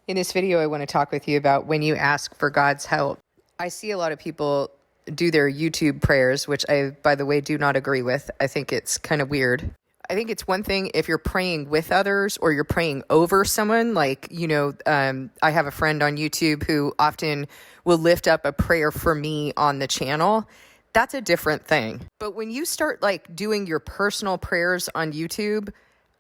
In this video, I want to talk with you about when you ask for God's help. I see a lot of people do their YouTube prayers, which I, by the way, do not agree with. I think it's kind of weird. I think it's one thing if you're praying with others or you're praying over someone. Like, I have a friend on YouTube who often will lift up a prayer for me on the channel. That's a different thing. But when you start doing your personal prayers on YouTube,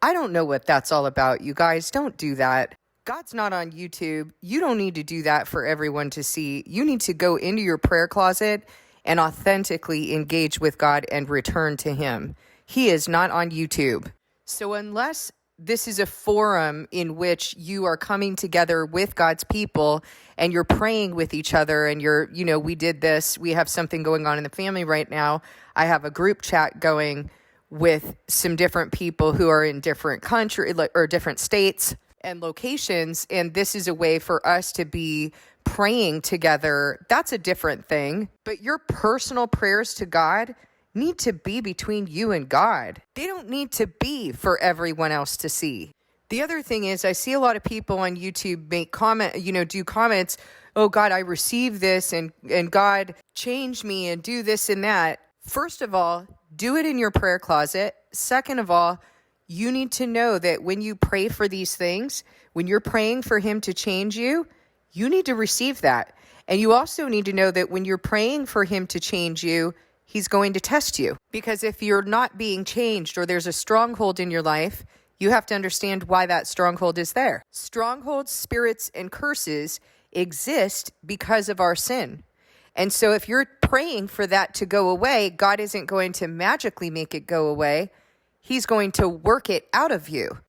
I don't know what that's all about. You guys, don't do that. God's not on YouTube. You don't need to do that for everyone to see. You need to go into your prayer closet and authentically engage with God and return to Him. He is not on YouTube. So unless this is a forum in which you are coming together with God's people and you're praying with each other and we did this, we have something going on in the family right now. I have a group chat going with some different people who are in different countries or different states and locations, and this is a way for us to be praying together. That's a different thing. But your personal prayers to God need to be between you and God. They don't need to be for everyone else to see. The other thing is, I see a lot of people on YouTube do comments, "Oh God, I received this and God changed me and do this and that." First of all, do it in your prayer closet. Second of all, you need to know that when you pray for these things, when you're praying for Him to change you, you need to receive that. And you also need to know that when you're praying for Him to change you, He's going to test you. Because if you're not being changed or there's a stronghold in your life, you have to understand why that stronghold is there. Strongholds, spirits, and curses exist because of our sin. And so if you're praying for that to go away, God isn't going to magically make it go away. He's going to work it out of you.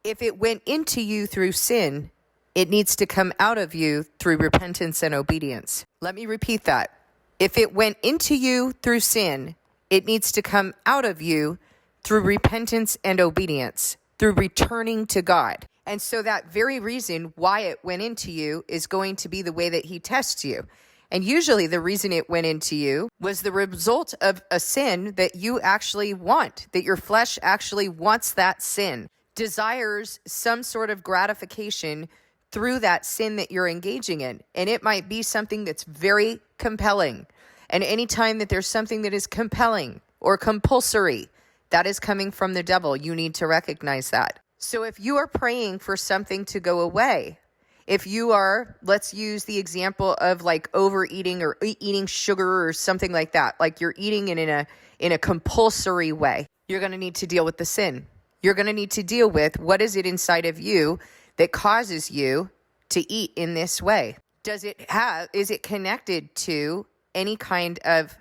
If it went into you through sin, it needs to come out of you through repentance and obedience. Let me repeat that. If it went into you through sin, it needs to come out of you through repentance and obedience, through returning to God. And so that very reason why it went into you is going to be the way that He tests you. And usually the reason it went into you was the result of a sin that you actually want, that your flesh actually wants that sin, desires some sort of gratification through that sin that you're engaging in. And it might be something that's very compelling. And anytime that there's something that is compelling or compulsory, that is coming from the devil. You need to recognize that. So if you are praying for something to go away, if you are, let's use the example of overeating or eating sugar or something like that, like you're eating it in a compulsory way, you're going to need to deal with the sin. You're going to need to deal with what is it inside of you that causes you to eat in this way. Is it connected to any kind of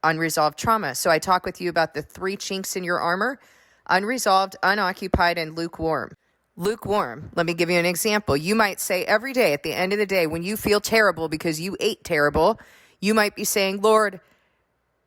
unresolved trauma? So I talk with you about the 3 chinks in your armor: unresolved, unoccupied, and lukewarm. Lukewarm. Let me give you an example. You might say every day at the end of the day when you feel terrible because you ate terrible, you might be saying, "Lord,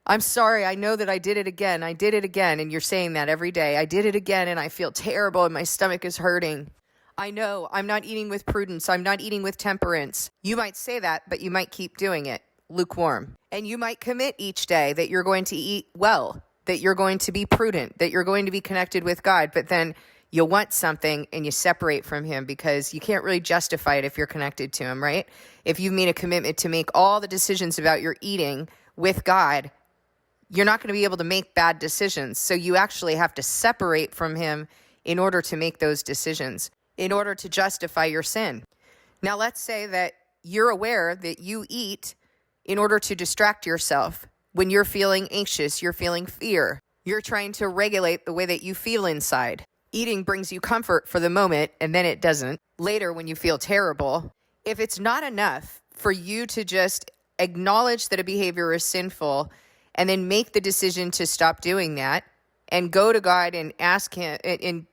I'm sorry. I know that I did it again. I did it again." And you're saying that every day. "I did it again and I feel terrible and my stomach is hurting. I know I'm not eating with prudence. I'm not eating with temperance." You might say that, but you might keep doing it. Lukewarm. And you might commit each day that you're going to eat well, that you're going to be prudent, that you're going to be connected with God, but then you want something and you separate from Him because you can't really justify it if you're connected to Him, right? If you made a commitment to make all the decisions about your eating with God, you're not going to be able to make bad decisions. So you actually have to separate from Him in order to make those decisions, in order to justify your sin. Now, let's say that you're aware that you eat in order to distract yourself. When you're feeling anxious, you're feeling fear. You're trying to regulate the way that you feel inside. Eating brings you comfort for the moment, and then it doesn't. Later, when you feel terrible, if it's not enough for you to just acknowledge that a behavior is sinful and then make the decision to stop doing that and go to God and ask Him and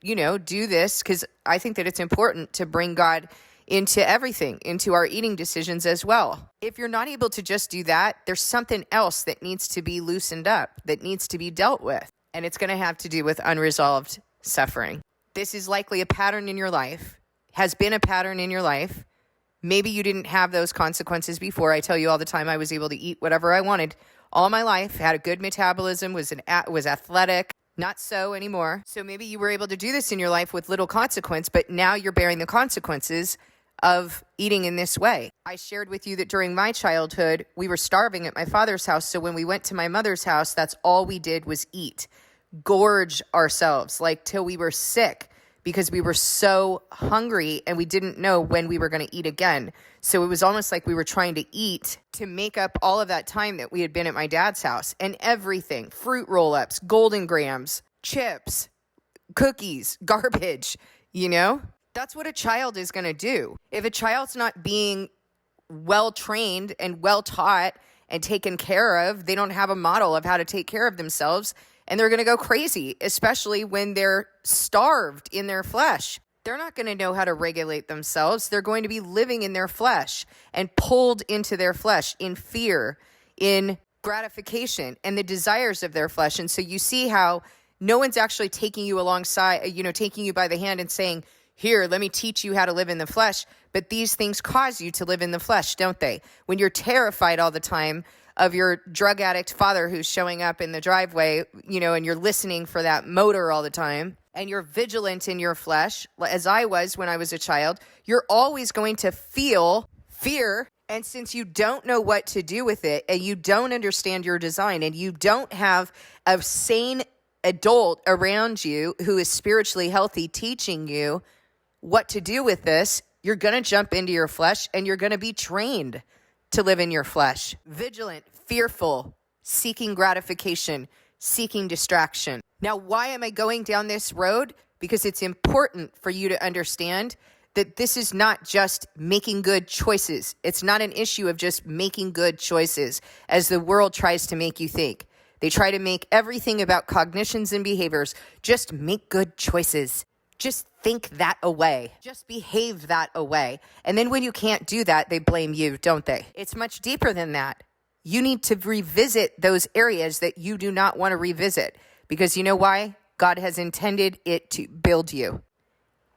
do this, because I think that it's important to bring God into everything, into our eating decisions as well. If you're not able to just do that, there's something else that needs to be loosened up, that needs to be dealt with, and it's going to have to do with unresolved suffering. This is likely a pattern in your life, has been a pattern in your life. Maybe you didn't have those consequences before. I tell you all the time, I was able to eat whatever I wanted all my life, had a good metabolism, was athletic. Not so anymore. So maybe you were able to do this in your life with little consequence, but now you're bearing the consequences of eating in this way. I shared with you that during my childhood, we were starving at my father's house. So when we went to my mother's house, that's all we did was eat, gorge ourselves, like till we were sick, because we were so hungry and we didn't know when we were going to eat again. So it was almost like we were trying to eat to make up all of that time that we had been at my dad's house. And everything, fruit roll-ups, Golden Grams, chips, cookies, garbage, That's what a child is going to do. If a child's not being well trained and well taught and taken care of, they don't have a model of how to take care of themselves, and they're going to go crazy, especially when they're starved in their flesh. They're not going to know how to regulate themselves. They're going to be living in their flesh and pulled into their flesh in fear, in gratification, and the desires of their flesh. And so you see how no one's actually taking you alongside, taking you by the hand and saying, here, let me teach you how to live in the flesh. But these things cause you to live in the flesh, don't they? When you're terrified all the time of your drug addict father who's showing up in the driveway, and you're listening for that motor all the time, and you're vigilant in your flesh, as I was when I was a child, you're always going to feel fear. And since you don't know what to do with it, and you don't understand your design, and you don't have a sane adult around you who is spiritually healthy teaching you what to do with this, you're going to jump into your flesh and you're going to be trained to live in your flesh. Vigilant, fearful, seeking gratification, seeking distraction. Now, why am I going down this road? Because it's important for you to understand that this is not just making good choices. It's not an issue of just making good choices, as the world tries to make you think. They try to make everything about cognitions and behaviors. Just make good choices. Just think that away. Just behave that away. And then when you can't do that, they blame you, don't they? It's much deeper than that. You need to revisit those areas that you do not want to revisit. Because you know why? God has intended it to build you.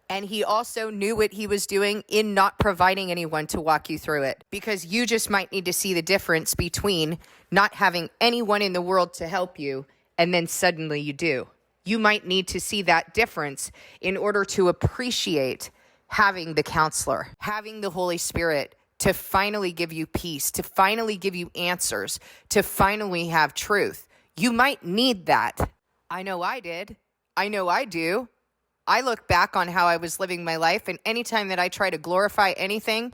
And he also knew what he was doing in not providing anyone to walk you through it. Because you just might need to see the difference between not having anyone in the world to help you and then suddenly you do. You might need to see that difference in order to appreciate having the counselor, having the Holy Spirit to finally give you peace, to finally give you answers, to finally have truth. You might need that. I know I did. I know I do. I look back on how I was living my life, and anytime that I try to glorify anything,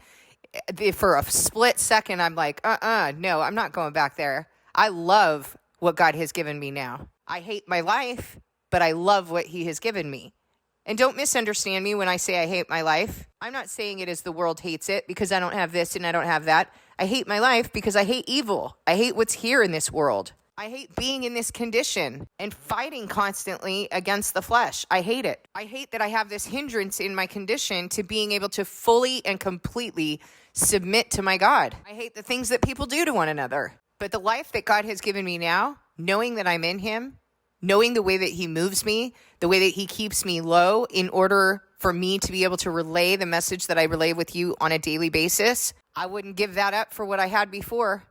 for a split second, I'm like, no, I'm not going back there. I love what God has given me now. I hate my life, but I love what he has given me. And don't misunderstand me when I say I hate my life. I'm not saying it as the world hates it because I don't have this and I don't have that. I hate my life because I hate evil. I hate what's here in this world. I hate being in this condition and fighting constantly against the flesh. I hate it. I hate that I have this hindrance in my condition to being able to fully and completely submit to my God. I hate the things that people do to one another. But the life that God has given me now, knowing that I'm in him, knowing the way that he moves me, the way that he keeps me low in order for me to be able to relay the message that I relay with you on a daily basis, I wouldn't give that up for what I had before,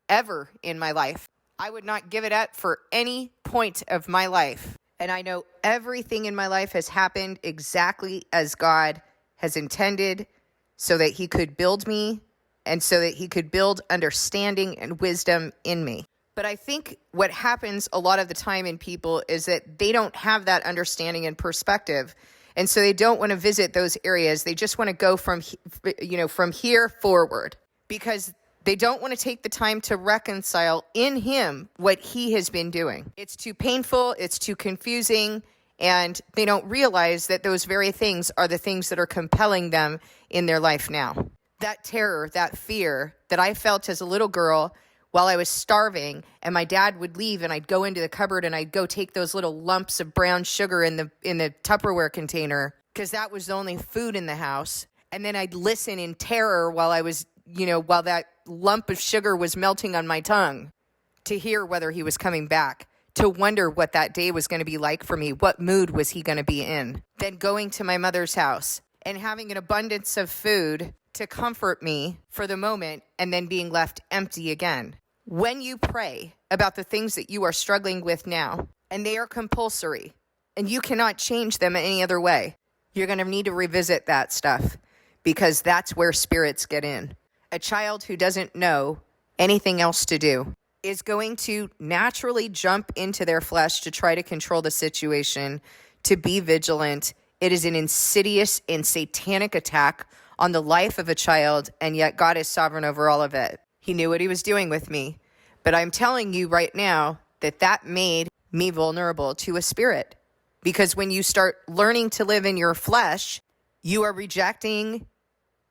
ever in my life. I would not give it up for any point of my life. And I know everything in my life has happened exactly as God has intended so that he could build me and so that he could build understanding and wisdom in me. But I think what happens a lot of the time in people is that they don't have that understanding and perspective. And so they don't want to visit those areas. They just want to go from here forward because they don't want to take the time to reconcile in him what he has been doing. It's too painful. It's too confusing. And they don't realize that those very things are the things that are compelling them in their life now. That terror, that fear that I felt as a little girl while I was starving and my dad would leave and I'd go into the cupboard and I'd go take those little lumps of brown sugar in the Tupperware container because that was the only food in the house. And then I'd listen in terror while I was, while that lump of sugar was melting on my tongue to hear whether he was coming back, to wonder what that day was going to be like for me. What mood was he going to be in? Then going to my mother's house and having an abundance of food to comfort me for the moment and then being left empty again. When you pray about the things that you are struggling with now, and they are compulsory, and you cannot change them any other way, you're going to need to revisit that stuff because that's where spirits get in. A child who doesn't know anything else to do is going to naturally jump into their flesh to try to control the situation, to be vigilant. It is an insidious and satanic attack on the life of a child, and yet God is sovereign over all of it. He knew what he was doing with me. But I'm telling you right now that made me vulnerable to a spirit. Because when you start learning to live in your flesh, you are rejecting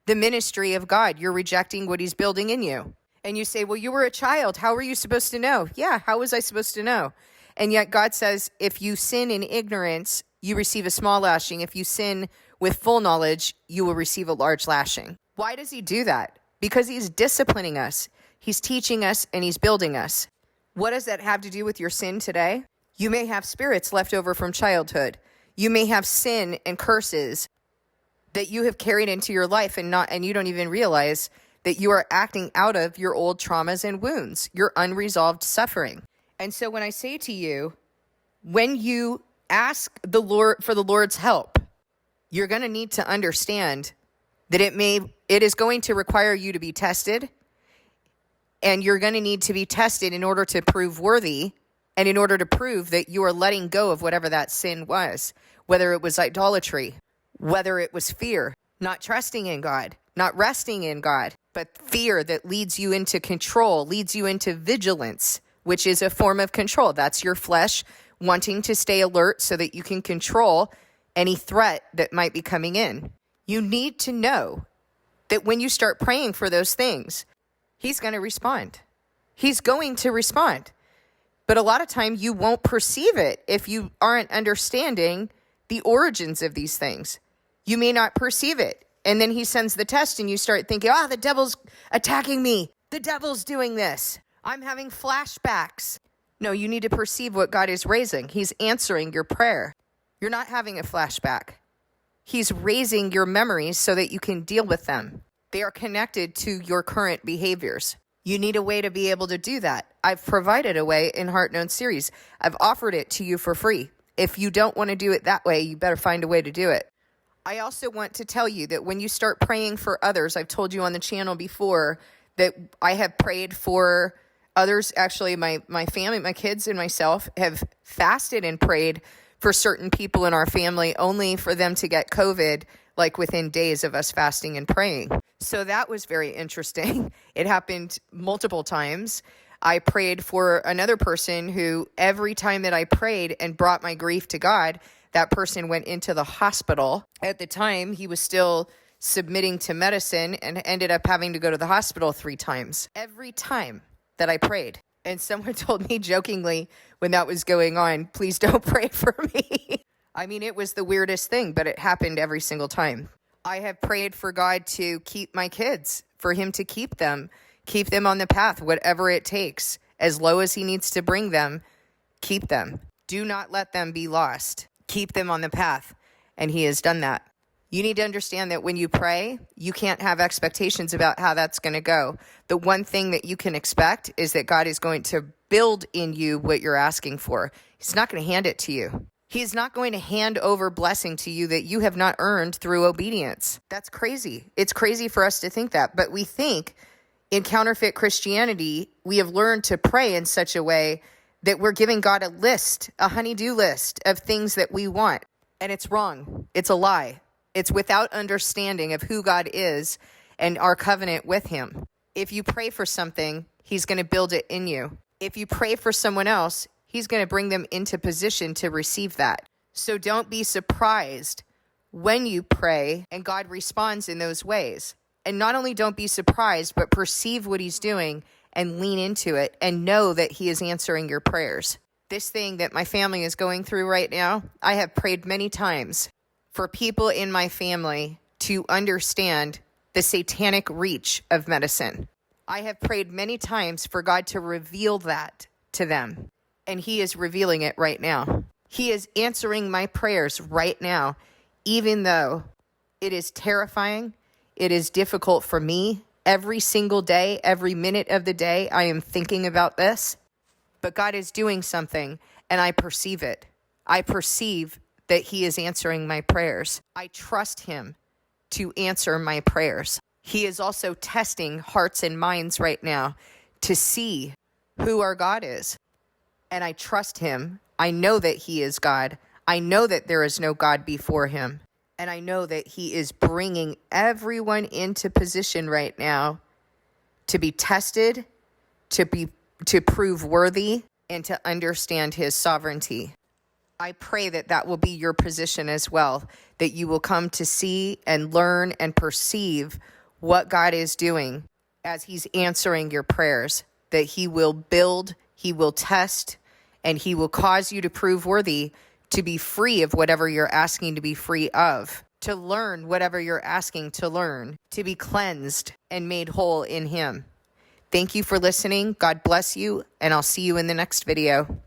the ministry of God. You're rejecting what he's building in you. And you say, well, you were a child. How were you supposed to know? Yeah, how was I supposed to know? And yet God says, if you sin in ignorance, you receive a small lashing. If you sin with full knowledge, you will receive a large lashing. Why does he do that? Because he's disciplining us. He's teaching us and he's building us. What does that have to do with your sin today? You may have spirits left over from childhood. You may have sin and curses that you have carried into your life and you don't even realize that you are acting out of your old traumas and wounds, your unresolved suffering. And so when I say to you, when you ask the Lord for the Lord's help, you're going to need to understand that it is going to require you to be tested, and you're going to need to be tested in order to prove worthy and in order to prove that you are letting go of whatever that sin was, whether it was idolatry, whether it was fear, not trusting in God, not resting in God, but fear that leads you into control, leads you into vigilance, which is a form of control. That's your flesh wanting to stay alert so that you can control any threat that might be coming in. You need to know that when you start praying for those things, he's going to respond. He's going to respond. But a lot of time you won't perceive it if you aren't understanding the origins of these things. You may not perceive it. And then he sends the test and you start thinking, the devil's attacking me. The devil's doing this. I'm having flashbacks. No, you need to perceive what God is raising. He's answering your prayer. You're not having a flashback. He's raising your memories so that you can deal with them. They are connected to your current behaviors. You need a way to be able to do that. I've provided a way in Heart Known series. I've offered it to you for free. If you don't want to do it that way, you better find a way to do it. I also want to tell you that when you start praying for others, I've told you on the channel before that I have prayed for others. Actually, my family, my kids and myself have fasted and prayed for certain people in our family only for them to get COVID, like within days of us fasting and praying. So that was very interesting. It happened multiple times. I prayed for another person who every time that I prayed and brought my grief to God, that person went into the hospital. At the time, he was still submitting to medicine and ended up having to go to the hospital 3 times. Every time that I prayed. And someone told me jokingly when that was going on, please don't pray for me. I mean, it was the weirdest thing, but it happened every single time. I have prayed for God to keep my kids, for him to keep them on the path, whatever it takes. As low as he needs to bring them, keep them. Do not let them be lost. Keep them on the path. And he has done that. You need to understand that when you pray, you can't have expectations about how that's going to go. The one thing that you can expect is that God is going to build in you what you're asking for. He's not going to hand it to you. He's not going to hand over blessing to you that you have not earned through obedience. That's crazy. It's crazy for us to think that. But we think in counterfeit Christianity, we have learned to pray in such a way that we're giving God a list, a honey-do list of things that we want. And it's wrong. It's a lie. It's without understanding of who God is and our covenant with him. If you pray for something, he's going to build it in you. If you pray for someone else, he's going to bring them into position to receive that. So don't be surprised when you pray and God responds in those ways. And not only don't be surprised, but perceive what he's doing and lean into it and know that he is answering your prayers. This thing that my family is going through right now, I have prayed many times for people in my family to understand the satanic reach of medicine. I have prayed many times for God to reveal that to them, and he is revealing it right now. He is answering my prayers right now, even though it is terrifying, it is difficult for me. Every single day, every minute of the day, I am thinking about this, but God is doing something, and I perceive it. I perceive that he is answering my prayers. I trust him to answer my prayers. He is also testing hearts and minds right now to see who our God is. And I trust him. I know that he is God. I know that there is no God before him. And I know that he is bringing everyone into position right now to be tested, to prove worthy, and to understand his sovereignty. I pray that that will be your position as well, that you will come to see and learn and perceive what God is doing as he's answering your prayers, that he will build, he will test, and he will cause you to prove worthy to be free of whatever you're asking to be free of, to learn whatever you're asking to learn, to be cleansed and made whole in him. Thank you for listening. God bless you, and I'll see you in the next video.